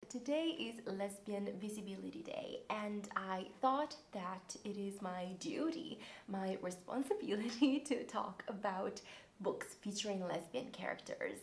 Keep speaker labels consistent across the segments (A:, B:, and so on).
A: Today is Lesbian Visibility Day, and I thought that it is my duty, my responsibility to talk about books featuring lesbian characters.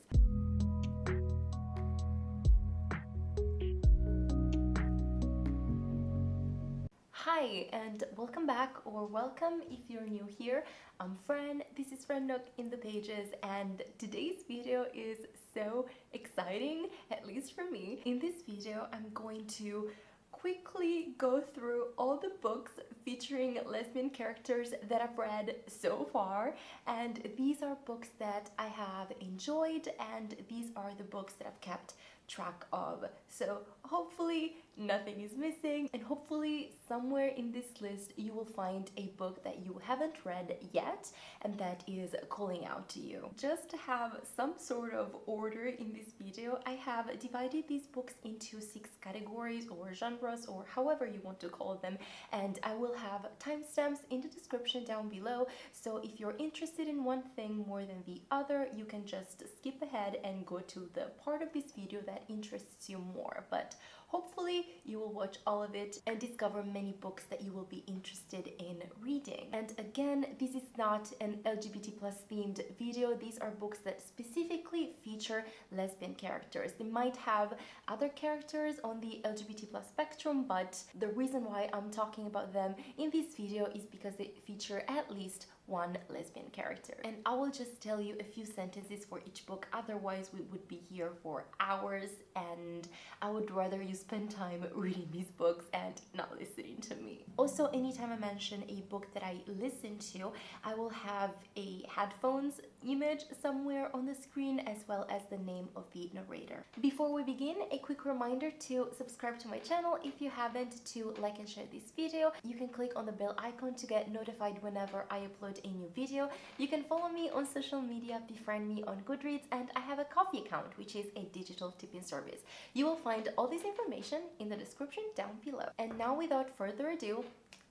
A: Hi and welcome back, or welcome if you're new here. I'm Fran, this is Fran Nook in the Pages, and today's video is so exciting, at least for me. In this video, I'm going to quickly go through all the books featuring lesbian characters that I've read so far, and these are books that I have enjoyed, and these are the books that I've kept track of. So hopefully nothing is missing, and hopefully somewhere in this list you will find a book that you haven't read yet and that is calling out to you. Just to have some sort of order in this video, I have divided these books into 6 categories or genres, or however you want to call them, and I will have timestamps in the description down below, so if you're interested in one thing more than the other, you can just skip ahead and go to the part of this video that interests you more. But hopefully you will watch all of it and discover many books that you will be interested in reading. And again, this is not an LGBT plus themed video. These are books that specifically feature lesbian characters. They might have other characters on the LGBT plus spectrum, but the reason why I'm talking about them in this video is because they feature at least one lesbian character. And I will just tell you a few sentences for each book, otherwise we would be here for hours, and I would rather you spend time reading these books and not listening to me. Also, anytime I mention a book that I listen to, I will have a headphones image somewhere on the screen, as well as the name of the narrator. Before we begin, a quick reminder to subscribe to my channel if you haven't, to like and share this video. You can click on the bell icon to get notified whenever I upload a new video. You can follow me on social media, befriend me on Goodreads, and I have a Ko-fi account, which is a digital tipping service. You will find all this information in the description down below. And now, without further ado,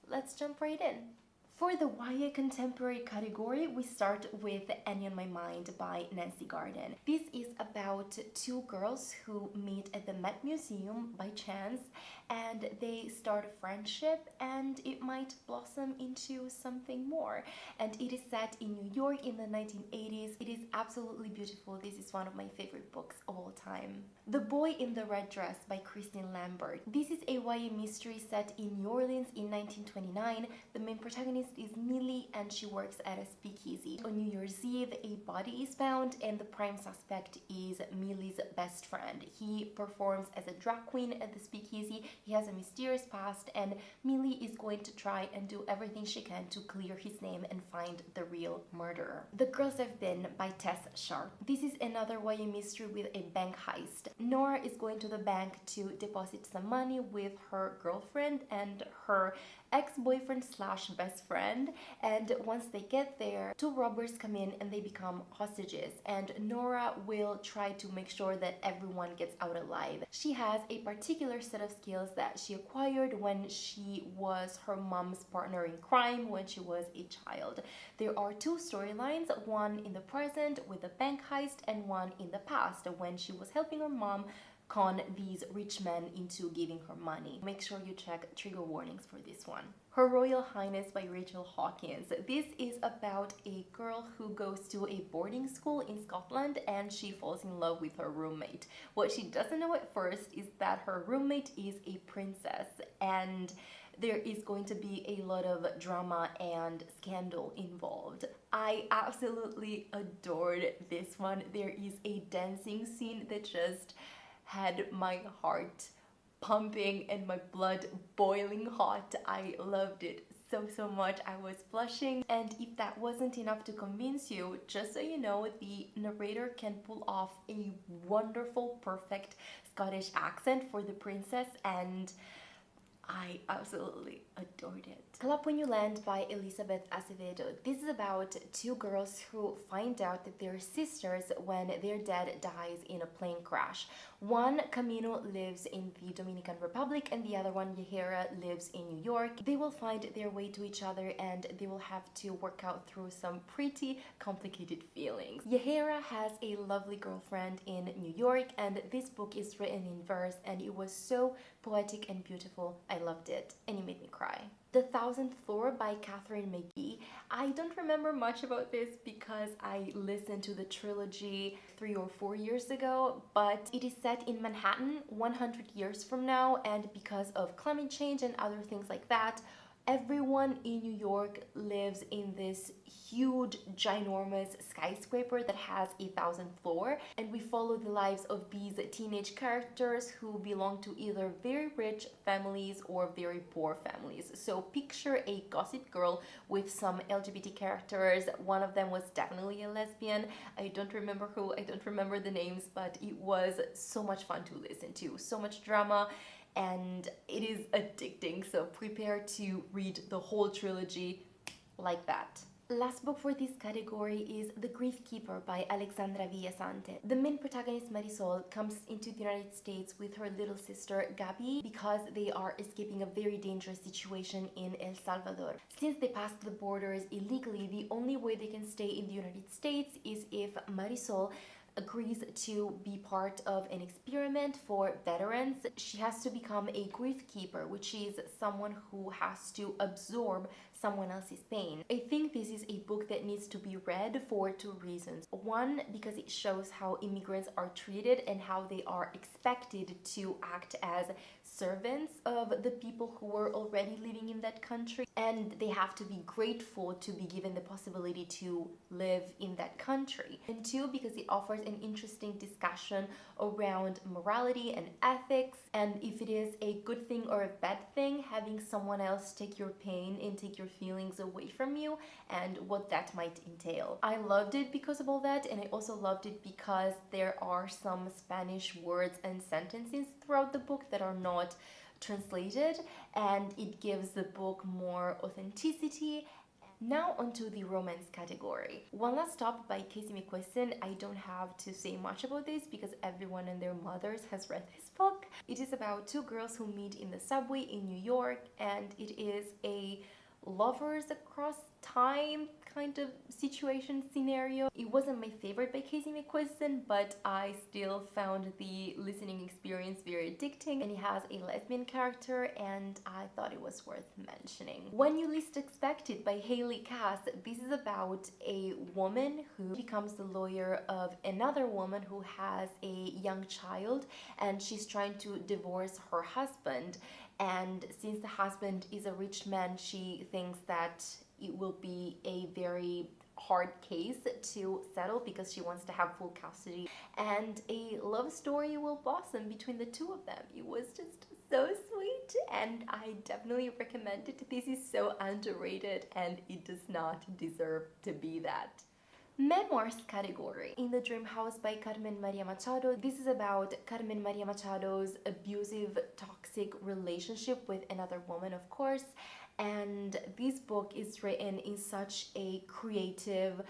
A: let's jump right in. For the YA Contemporary category, we start with Any on My Mind by Nancy Garden. This is about 2 girls who meet at the Met Museum by chance, and they start a friendship, and it might blossom into something more. And it is set in New York in the 1980s. It is absolutely beautiful. This is one of my favorite books of all time. The Boy in the Red Dress by Kristin Lambert. This is a YA mystery set in New Orleans in 1929. The main protagonist is Millie, and she works at a speakeasy. On New Year's Eve, a body is found, and the prime suspect is Millie's best friend. He performs as a drag queen at the speakeasy. He has a mysterious past, and Millie is going to try and do everything she can to clear his name and find the real murderer. The Girls I've Been by Tess Sharpe. This is another YA mystery with a bank heist. Nora is going to the bank to deposit some money with her girlfriend and her ex-boyfriend slash best friend, and once they get there, 2 robbers come in and they become hostages, and Nora will try to make sure that everyone gets out alive. She has a particular set of skills that she acquired when she was her mom's partner in crime when she was a child. There are 2 storylines, one in the present with the bank heist, and one in the past when she was helping her mom con these rich men into giving her money. Make sure you check trigger warnings for this one. Her Royal Highness by Rachel Hawkins. This is about a girl who goes to a boarding school in Scotland, and she falls in love with her roommate. What she doesn't know at first is that her roommate is a princess, and there is going to be a lot of drama and scandal involved. I absolutely adored this one. There is a dancing scene that just had my heart pumping and my blood boiling hot. I loved it so much. I was blushing, and if that wasn't enough to convince you, just so you know, the narrator can pull off a wonderful, perfect Scottish accent for the princess, and I absolutely adored it. Clap When You Land by Elizabeth Acevedo. This is about 2 girls who find out that they're sisters when their dad dies in a plane crash. One, Camino, lives in the Dominican Republic and the other one, Yahira, lives in New York. They will find their way to each other and they will have to work out through some pretty complicated feelings. Yahira has a lovely girlfriend in New York, and this book is written in verse and it was so poetic and beautiful. I loved it and it made me cry. The Thousandth Floor by Katherine McGee. I don't remember much about this because I listened to the trilogy 3 or 4 years ago, but it is set in Manhattan 100 years from now, and because of climate change and other things like that, everyone in New York lives in this huge, ginormous skyscraper that has 1,000 floors, and we follow the lives of these teenage characters who belong to either very rich families or very poor families. So picture a Gossip Girl with some LGBT characters. One of them was definitely a lesbian. I don't remember who, I don't remember the names, but it was so much fun to listen to. So much drama, and it is addicting, so prepare to read the whole trilogy like that. Last book for this category is The Grief Keeper by Alexandra Villasante. The main protagonist Marisol comes into the United States with her little sister Gabi because they are escaping a very dangerous situation in El Salvador. Since they passed the borders illegally, the only way they can stay in the United States is if Marisol agrees to be part of an experiment for veterans. She has to become a grief keeper, which is someone who has to absorb someone else's pain. I think this is a book that needs to be read for 2 reasons. One, because it shows how immigrants are treated and how they are expected to act as servants of the people who were already living in that country, and they have to be grateful to be given the possibility to live in that country. And 2, because it offers an interesting discussion around morality and ethics, and if it is a good thing or a bad thing having someone else take your pain and take your feelings away from you, and what that might entail. I loved it because of all that, and I also loved it because there are some Spanish words and sentences throughout the book that are not translated, and it gives the book more authenticity. Now onto the romance category. One Last Stop by Casey McQuiston. I don't have to say much about this because everyone and their mothers has read this book. It is about 2 girls who meet in the subway in New York, and it is a lovers across time kind of situation scenario. It wasn't my favorite by Casey McQuiston, but I still found the listening experience very addicting, and it has a lesbian character, and I thought it was worth mentioning. When You Least Expect It by Haley Cass. This is about a woman who becomes the lawyer of another woman who has a young child, and she's trying to divorce her husband. And since the husband is a rich man, she thinks that it will be a very hard case to settle because she wants to have full custody, and a love story will blossom between the 2 of them. It was just so sweet, and I definitely recommend it. This is so underrated and it does not deserve to be that. Memoirs category. In the Dream House by Carmen Maria Machado. This is about Carmen Maria Machado's abusive, toxic relationship with another woman, of course. And this book is written in such a creative,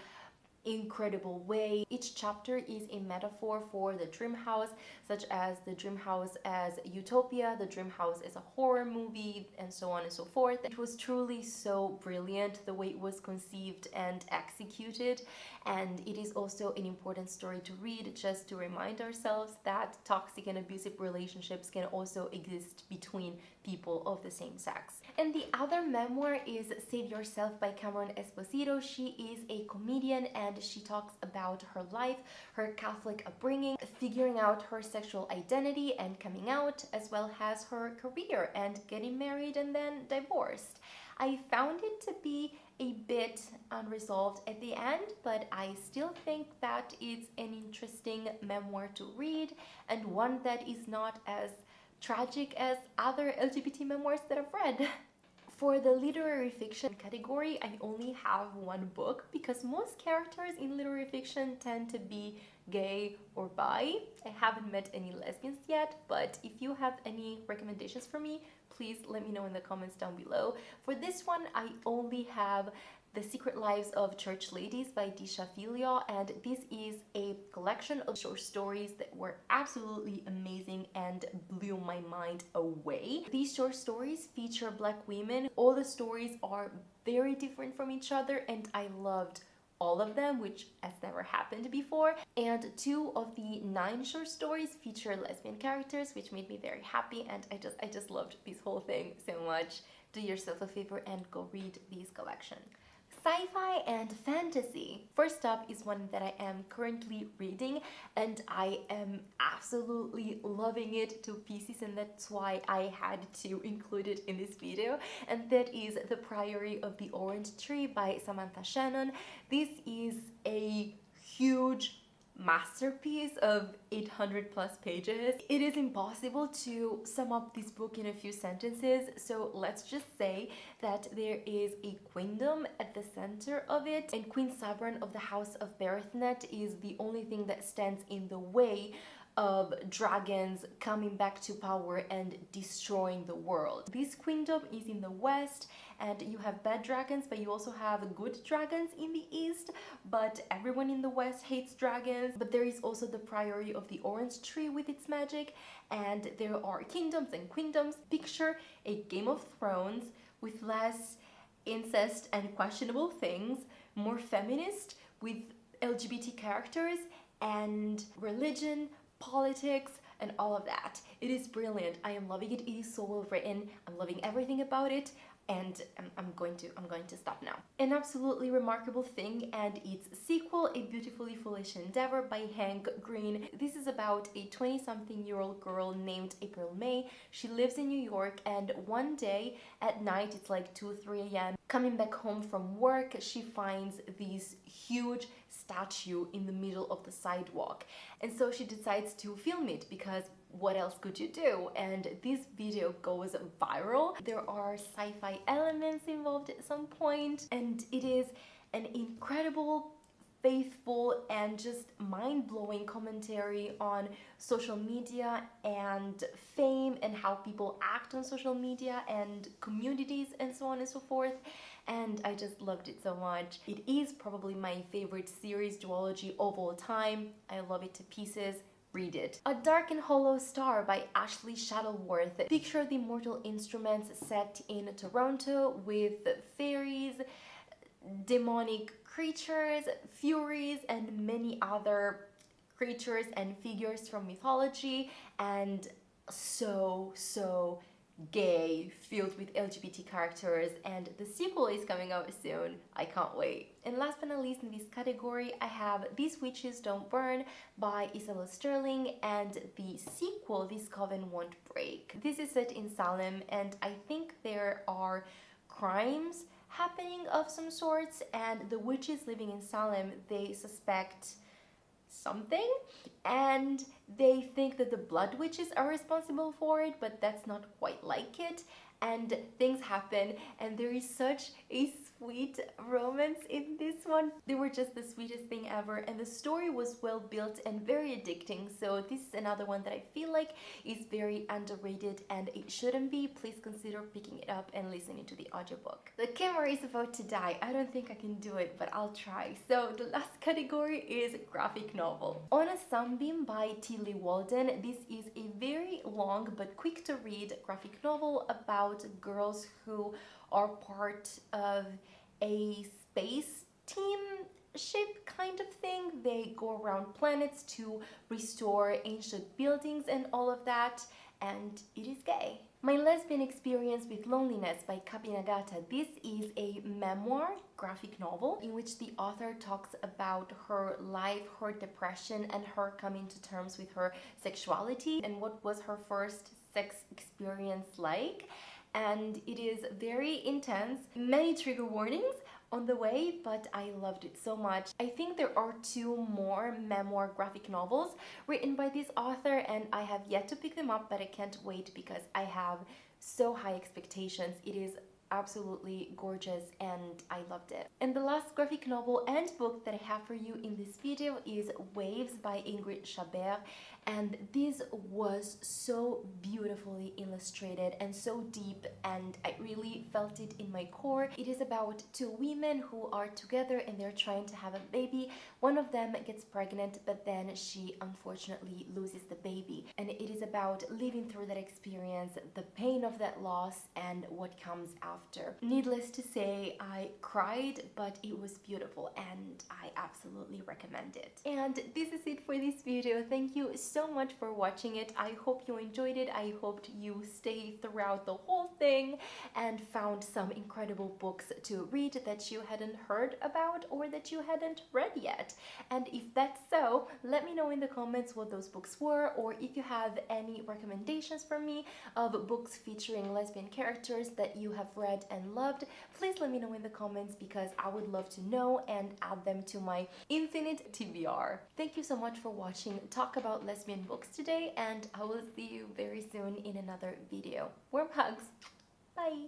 A: incredible way. Each chapter is a metaphor for the dream house, such as the dream house as utopia, the dream house as a horror movie, and so on and so forth. It was truly so brilliant the way it was conceived and executed, and it is also an important story to read just to remind ourselves that toxic and abusive relationships can also exist between people of the same sex. And the other memoir is Save Yourself by Cameron Esposito. She is a comedian and she talks about her life, her Catholic upbringing, figuring out her sexual identity and coming out, as well as her career and getting married and then divorced. I found it to be a bit unresolved at the end, but I still think that it's an interesting memoir to read and one that is not as tragic as other LGBT memoirs that I've read. For the literary fiction category, I only have one book because most characters in literary fiction tend to be gay or bi. I haven't met any lesbians yet, but if you have any recommendations for me, please let me know in the comments down below. For this one, I only have The Secret Lives of Church Ladies by Deesha Phyliaw, and this is a collection of short stories that were absolutely amazing and blew my mind away. These short stories feature Black women. All the stories are very different from each other, and I loved all of them, which has never happened before. And 2 of the 9 short stories feature lesbian characters, which made me very happy, and I just loved this whole thing so much. Do yourself a favor and go read this collection. Sci-fi and fantasy. First up is one that I am currently reading, and I am absolutely loving it to pieces, and that's why I had to include it in this video, and that is The Priory of the Orange Tree by Samantha Shannon. This is a huge masterpiece of 800 plus pages. It is impossible to sum up this book in a few sentences, so let's just say that there is a queendom at the center of it, and Queen Sabran of the House of Berethnet is the only thing that stands in the way of dragons coming back to power and destroying the world. This queendom is in the west, and you have bad dragons, but you also have good dragons in the east, but everyone in the west hates dragons. But there is also the Priory of the Orange Tree with its magic, and there are kingdoms and queendoms. Picture a Game of Thrones with less incest and questionable things, more feminist, with LGBT characters and religion, politics, and all of that. It is brilliant. I am loving it. It is so well written. I'm loving everything about it, and I'm going to stop now. An absolutely remarkable thing and its sequel, A Beautifully Foolish Endeavor by Hank Green. This is about a 20-something-year-old girl named April May. She lives in New York, and one day at night, it's like 2-3 a.m., coming back home from work, she finds this huge statue in the middle of the sidewalk, and so she decides to film it, because what else could you do? And this video goes viral. There are sci-fi elements involved at some point, and it is an incredible, faithful, and just mind-blowing commentary on social media and fame and how people act on social media and communities and so on and so forth. And I just loved it so much. It is probably my favorite series duology of all time. I love it to pieces. Read it. A Dark and Hollow Star by Ashley Shuttleworth. Picture the Mortal Instruments set in Toronto with fairies, demonic creatures, furies, and many other creatures and figures from mythology, and so gay, filled with LGBT characters, and the sequel is coming out soon. I can't wait. And last but not least in this category, I have These Witches Don't Burn by Isabel Sterling, and the sequel, This Coven Won't Break. This is set in Salem, and I think there are crimes happening of some sorts, and the witches living in Salem, they suspect something, and they think that the blood witches are responsible for it, but that's not quite like it, and things happen, and there is such a sweet romance in this one. They were just the sweetest thing ever, and the story was well built and very addicting, so this is another one that I feel like is very underrated, and it shouldn't be. Please consider picking it up and listening to the audiobook. The camera is about to die. I don't think I can do it, but I'll try. So the last category is graphic novel. On a Sunbeam by Tilly Walden. This is a very long but quick to read graphic novel about girls who are part of a space team ship kind of thing. They go around planets to restore ancient buildings and all of that, and it is gay. My Lesbian Experience with Loneliness by Kapi Nagata. This is a memoir graphic novel in which the author talks about her life, her depression, and her coming to terms with her sexuality and what was her first sex experience like. And it is very intense, many trigger warnings on the way, but I loved it so much. I think there are 2 more memoir graphic novels written by this author, and I have yet to pick them up, but I can't wait because I have so high expectations. It is absolutely gorgeous and I loved it. And the last graphic novel and book that I have for you in this video is Waves by Ingrid Chabert, and this was so beautifully illustrated and so deep, and I really felt it in my core. It is about two women who are together and they're trying to have a baby. One of them gets pregnant, but then she unfortunately loses the baby, and it is about living through that experience, the pain of that loss, and what comes after. Needless to say, I cried, but it was beautiful and I absolutely recommend it. And this is it for this video. Thank you so much for watching it. I hope you enjoyed it. I hoped you stayed throughout the whole thing and found some incredible books to read that you hadn't heard about or that you hadn't read yet. And if that's so, let me know in the comments what those books were, or if you have any recommendations for me of books featuring lesbian characters that you have read and loved. Please let me know in the comments, because I would love to know and add them to my infinite TBR. Thank you so much for watching Talk About Lesbian Books today, and I will see you very soon in another video. Warm hugs. Bye.